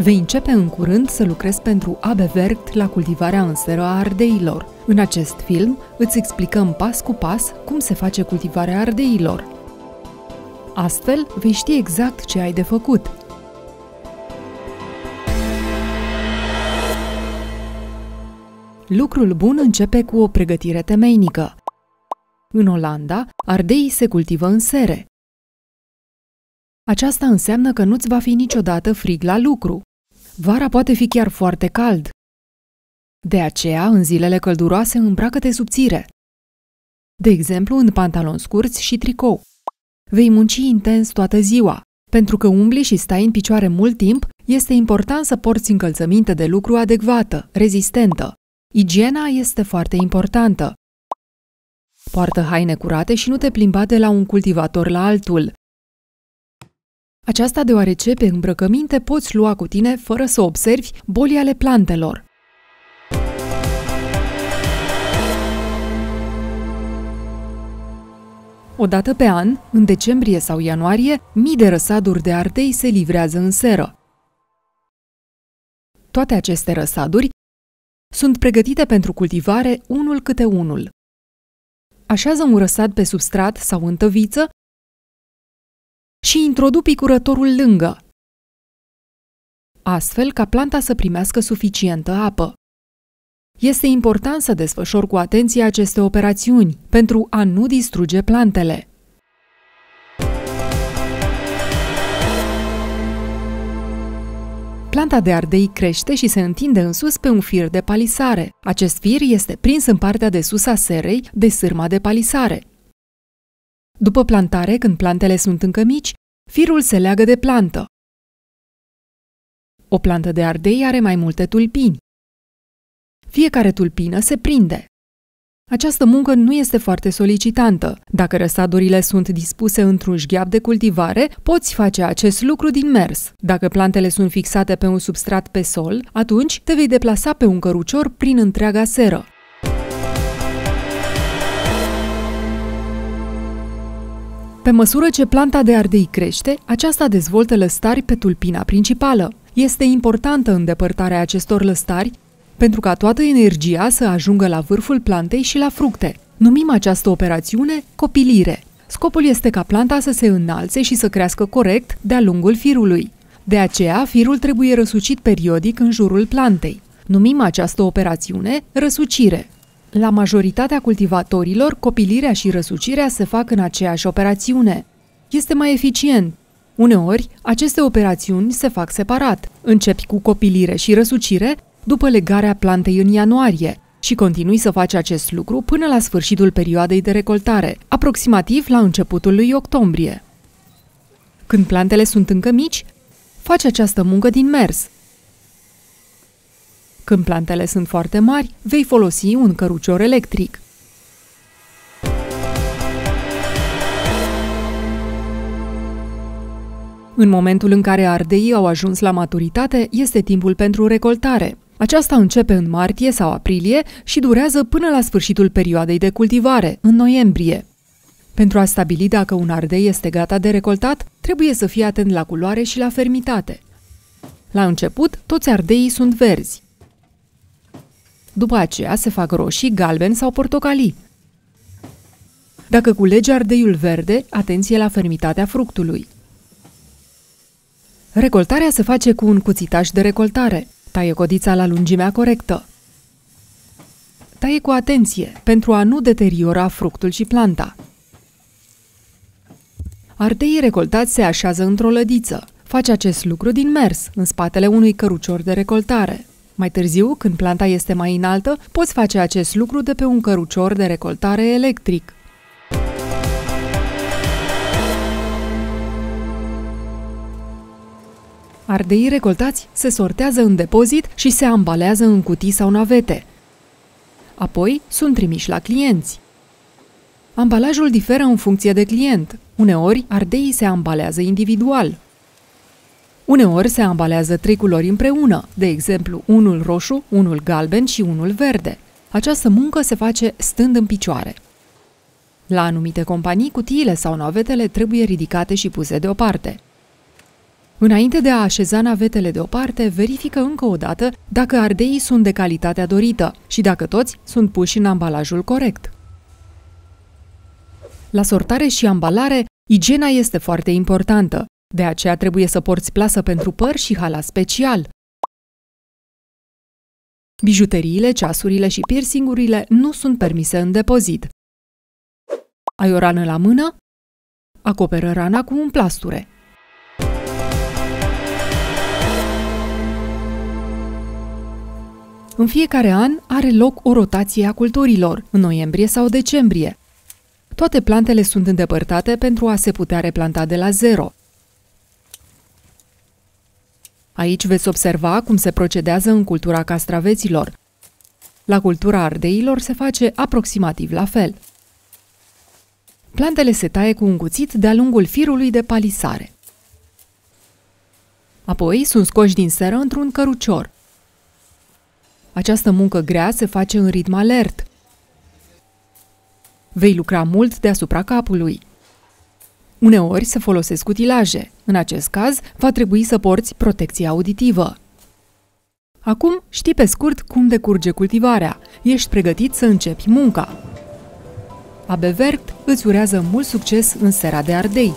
Vei începe în curând să lucrezi pentru AB Werkt la cultivarea în seră a ardeilor. În acest film îți explicăm pas cu pas cum se face cultivarea ardeilor. Astfel, vei ști exact ce ai de făcut. Lucrul bun începe cu o pregătire temeinică. În Olanda, ardeii se cultivă în sere. Aceasta înseamnă că nu-ți va fi niciodată frig la lucru. Vara poate fi chiar foarte cald. De aceea, în zilele călduroase, îmbracă-te subțire. De exemplu, în pantaloni scurți și tricou. Vei munci intens toată ziua. Pentru că umbli și stai în picioare mult timp, este important să porți încălțăminte de lucru adecvată, rezistentă. Igiena este foarte importantă. Poartă haine curate și nu te plimba de la un cultivator la altul. Aceasta deoarece pe îmbrăcăminte poți lua cu tine, fără să observi, boli ale plantelor. O dată pe an, în decembrie sau ianuarie, mii de răsaduri de ardei se livrează în seră. Toate aceste răsaduri sunt pregătite pentru cultivare unul câte unul. Așează un răsad pe substrat sau în tăviță și introdu picurătorul lângă, astfel ca planta să primească suficientă apă. Este important să desfășori cu atenție aceste operațiuni pentru a nu distruge plantele. Planta de ardei crește și se întinde în sus pe un fir de palisare. Acest fir este prins în partea de sus a serei de sârma de palisare. După plantare, când plantele sunt încă mici, firul se leagă de plantă. O plantă de ardei are mai multe tulpini. Fiecare tulpină se prinde. Această muncă nu este foarte solicitantă. Dacă răsadurile sunt dispuse într-un șgheap de cultivare, poți face acest lucru din mers. Dacă plantele sunt fixate pe un substrat pe sol, atunci te vei deplasa pe un cărucior prin întreaga seră. Pe măsură ce planta de ardei crește, aceasta dezvoltă lăstari pe tulpina principală. Este importantă îndepărtarea acestor lăstari pentru ca toată energia să ajungă la vârful plantei și la fructe. Numim această operațiune copilire. Scopul este ca planta să se înalțe și să crească corect de-a lungul firului. De aceea, firul trebuie răsucit periodic în jurul plantei. Numim această operațiune răsucire. La majoritatea cultivatorilor, copilirea și răsucirea se fac în aceeași operațiune. Este mai eficient. Uneori, aceste operațiuni se fac separat. Începi cu copilire și răsucire după legarea plantei în ianuarie și continui să faci acest lucru până la sfârșitul perioadei de recoltare, aproximativ la începutul lui octombrie. Când plantele sunt încă mici, faci această muncă din mers. Când plantele sunt foarte mari, vei folosi un cărucior electric. În momentul în care ardeii au ajuns la maturitate, este timpul pentru recoltare. Aceasta începe în martie sau aprilie și durează până la sfârșitul perioadei de cultivare, în noiembrie. Pentru a stabili dacă un ardei este gata de recoltat, trebuie să fii atent la culoare și la fermitate. La început, toți ardeii sunt verzi. După aceea se fac roșii, galbeni sau portocalii. Dacă culegi ardeiul verde, atenție la fermitatea fructului. Recoltarea se face cu un cuțitaș de recoltare. Taie codița la lungimea corectă. Taie cu atenție, pentru a nu deteriora fructul și planta. Ardeii recoltați se așează într-o lădiță. Faci acest lucru din mers, în spatele unui cărucior de recoltare. Mai târziu, când planta este mai înaltă, poți face acest lucru de pe un cărucior de recoltare electric. Ardeii recoltați se sortează în depozit și se ambalează în cutii sau navete. Apoi sunt trimiși la clienți. Ambalajul diferă în funcție de client. Uneori, ardeii se ambalează individual. Uneori se ambalează 3 culori împreună, de exemplu, unul roșu, unul galben și unul verde. Această muncă se face stând în picioare. La anumite companii, cutiile sau navetele trebuie ridicate și puse deoparte. Înainte de a așeza navetele deoparte, verifică încă o dată dacă ardeii sunt de calitatea dorită și dacă toți sunt puși în ambalajul corect. La sortare și ambalare, igiena este foarte importantă, de aceea trebuie să porți plasă pentru păr și halat special. Bijuteriile, ceasurile și piercingurile nu sunt permise în depozit. Ai o rană la mână? Acoperă rana cu un plasture. În fiecare an are loc o rotație a culturilor, în noiembrie sau decembrie. Toate plantele sunt îndepărtate pentru a se putea replanta de la zero. Aici veți observa cum se procedează în cultura castraveților. La cultura ardeilor se face aproximativ la fel. Plantele se taie cu un cuțit de-a lungul firului de palisare. Apoi sunt scoși din seră într-un cărucior. Această muncă grea se face în ritm alert. Vei lucra mult deasupra capului. Uneori se folosesc utilaje. În acest caz, va trebui să porți protecție auditivă. Acum știi pe scurt cum decurge cultivarea. Ești pregătit să începi munca. AB Werkt îți urează mult succes în sera de ardei.